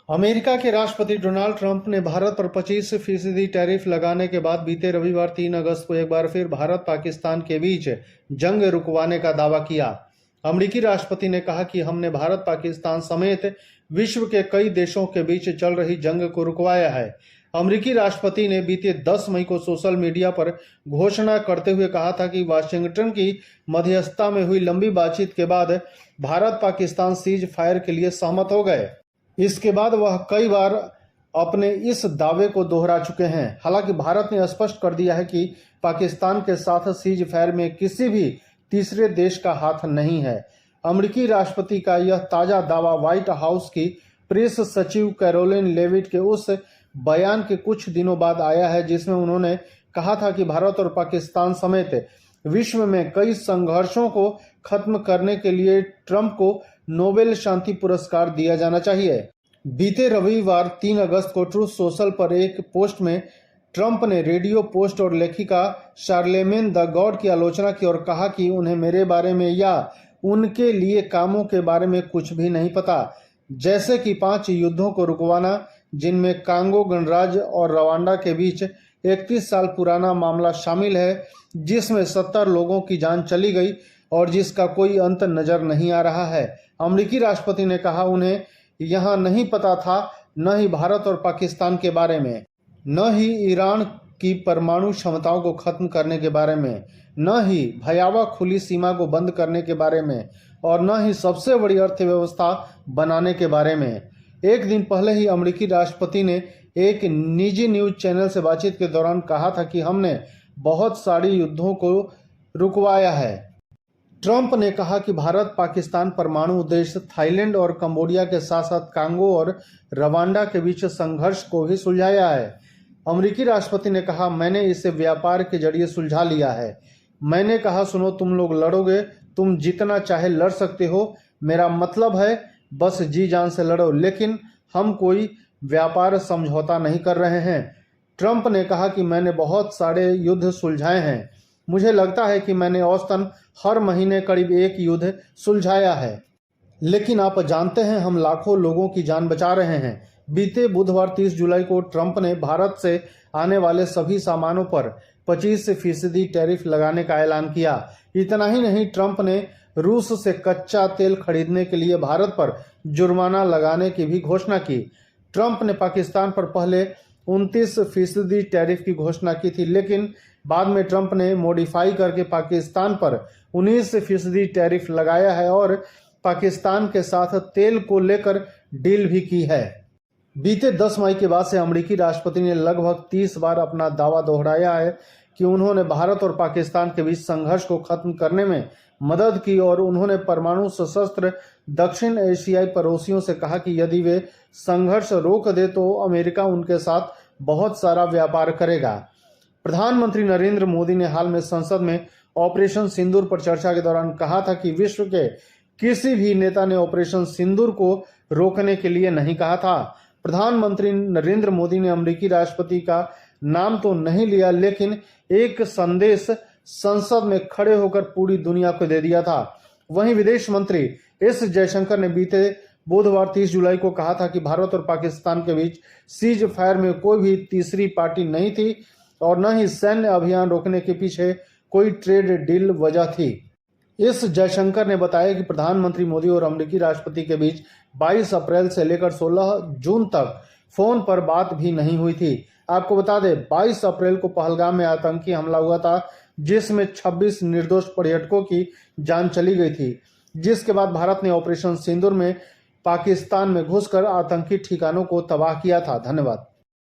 America के राष्ट्रपति Donald Trump ने भारत पर 25% टैरिफ लगाने के बाद बीते रविवार 3 अगस्त को एक बार फिर भारत पाकिस्तान के बीच जंग रुकवाने का दावा किया। अमेरिकी राष्ट्रपति ने कहा कि हमने भारत पाकिस्तान समेत विश्व के कई देशों के बीच चल रही जंग को रुकवाया है। अमेरिकी राष्ट्रपति ने बीते 10 मई को सोशल मीडिया पर घोषणा करते हुए कहा था कि वाशिंगटन की मध्यस्थता में हुई लंबी बातचीत के बाद भारत पाकिस्तान सीज फायर के लिए सहमत हो गए। इसके बाद वह कई बार अपने इस दावे को दोहरा चुके हैं। हालांकि भारत ने स्पष्ट कर दिया है कि पाकिस्तान के साथ सीज फायर में किसी भी तीसरे देश का हाथ नहीं है। अमेरिकी राष्ट्रपति का यह ताजा दावा व्हाइट हाउस की प्रेस सचिव कैरोलिन लेविट के उस बयान के कुछ दिनों बाद आया है जिसमें उन्होंने कहा था कि भारत और पाकिस्तान समेत विश्व में कई संघर्षों को खत्म करने के लिए ट्रंप को नोबेल शांति पुरस्कार दिया जाना चाहिए। बीते रविवार 3 अगस्त को ट्रूथ सोशल पर एक पोस्ट में ट्रंप ने रेडियो पोस्ट और लेखिका शार्लेमेन द गॉड की आलोचना की और कहा कि उन्हें मेरे बारे में या उनके लिए कामों के बारे में कुछ भी नहीं पता, जैसे कि 5 युद्धों को रुकवाना, जिनमें कांगो गणराज्य और रवांडा के बीच 31 साल पुराना मामला शामिल है, जिसमें 70 लोगों की जान चली गई और जिसका कोई अंत नजर नहीं आ रहा है। अमेरिकी राष्ट्रपति ने कहा उन्हें यहां नहीं पता था, न ही भारत और पाकिस्तान के बारे में, न ही ईरान की परमाणु क्षमताओं को खत्म करने के बारे में, न ही भयावह खुली सीमा को बंद करने के बारे में और न ही सबसे बड़ी अर्थव्यवस्था बनाने के बारे में। एक दिन पहले ही अमेरिकी राष्ट्रपति ने एक निजी न्यूज चैनल से बातचीत के दौरान कहा था कि हमने बहुत सारी युद्धों को रुकवाया है। ट्रंप ने कहा कि भारत पाकिस्तान परमाणु उद्देश्य थाईलैंड और कंबोडिया के साथ साथ कांगो और रवांडा के बीच संघर्ष को भी सुलझाया है। अमेरिकी राष्ट्रपति ने कहा, मैंने इसे व्यापार के जरिए सुलझा लिया है। मैंने कहा, सुनो, तुम लोग लड़ोगे, तुम जितना चाहे लड़ सकते हो, मेरा मतलब है बस जी जान से लड़ो, लेकिन हम कोई व्यापार समझौता नहीं कर रहे हैं। ट्रंप ने कहा कि मैंने बहुत सारे युद्ध सुलझाए हैं। मुझे लगता है कि मैंने औसतन हर महीने करीब एक युद्ध सुलझाया है, लेकिन आप जानते हैं हम लाखों लोगों की जान बचा रहे हैं। बीते बुधवार 30 जुलाई को ट्रंप ने भारत से आने वाले सभी सामानों पर 25% टैरिफ लगाने का ऐलान किया। इतना ही नहीं, ट्रंप ने रूस से कच्चा तेल खरीदने के लिए भारत पर जुर्माना लगाने की भी घोषणा की। ट्रंप ने पाकिस्तान पर पहले 29% टैरिफ की घोषणा की थी, लेकिन बाद में ट्रंप ने मॉडिफाई करके पाकिस्तान पर 19% टैरिफ लगाया है और पाकिस्तान के साथ तेल को लेकर डील भी की है। बीते 10 मई के बाद से अमेरिकी राष्ट्रपति ने लगभग 30 बार अपना दावा दोहराया है कि उन्होंने भारत और पाकिस्तान के बीच संघर्ष को खत्म करने में मदद की और उन्होंने परमाणु सशस्त्र दक्षिण एशियाई पड़ोसियों से कहा कि यदि वे संघर्ष रोक दे तो अमेरिका उनके साथ बहुत सारा व्यापार करेगा। प्रधानमंत्री नरेंद्र मोदी ने हाल में संसद में ऑपरेशन सिंदूर पर चर्चा के दौरान कहा था कि विश्व के किसी भी नेता ने ऑपरेशन सिंदूर को रोकने के लिए नहीं कहा था। प्रधानमंत्री नरेंद्र मोदी ने अमेरिकी राष्ट्रपति का नाम तो नहीं लिया, लेकिन एक संदेश संसद में खड़े होकर पूरी दुनिया को दे दिया था। वहीं विदेश मंत्री एस जयशंकर ने बीते बुधवार 30 जुलाई को कहा था कि भारत और पाकिस्तान के बीच सीज फायर में कोई भी तीसरी पार्टी नहीं थी और न ही सैन्य अभियान रोकने के पीछे कोई ट्रेड डील वजह थी। इस जयशंकर ने बताया कि प्रधानमंत्री मोदी और अमेरिकी राष्ट्रपति के बीच 22 अप्रैल से लेकर 16 जून तक फोन पर बात भी नहीं हुई थी। आपको बता दें, 22 अप्रैल को पहलगाम में आतंकी हमला हुआ था, जिसमें 26 निर्दोष पर्यटकों की जान चली गई थी, जिसके बाद भारत ने ऑपरेशन सिंदूर में पाकिस्तान में घुसकर आतंकी ठिकानों को तबाह किया था। धन्यवाद।